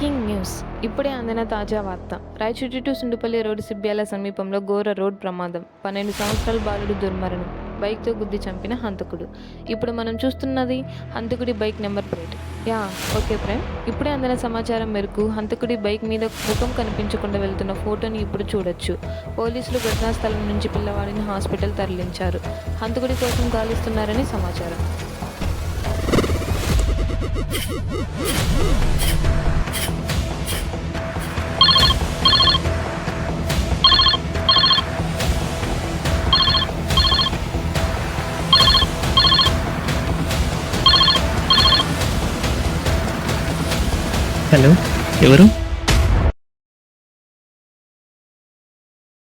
Breaking news ఇప్పుడే అందిన తాజా వార్త. రాయచోటి టు సుండుపల్లి రోడ్డు సిబ్బ్యాల సమీపంలో ఘోర రోడ్ ప్రమాదం. 12 సంవత్సరాల బాలుడు దుర్మరణం. బైక్తో గుద్ది చంపిన హంతకుడు. ఇప్పుడు మనం చూస్తున్నది హంతకుడి bike number plate. Okay Prem. ఇప్పుడే అందిన సమాచారం మేరకు హంతకుడి బైక్ మీద ముఖం కనిపించకుండా వెళ్తున్న ఫోటోని ఇప్పుడు చూడొచ్చు. పోలీసులు ఘటనా స్థలం నుంచి పిల్లవాడిని హాస్పిటల్ తరలించారు. హంతకుడి కోసం గాలిస్తున్నారని సమాచారం. హలో, ఎవరు?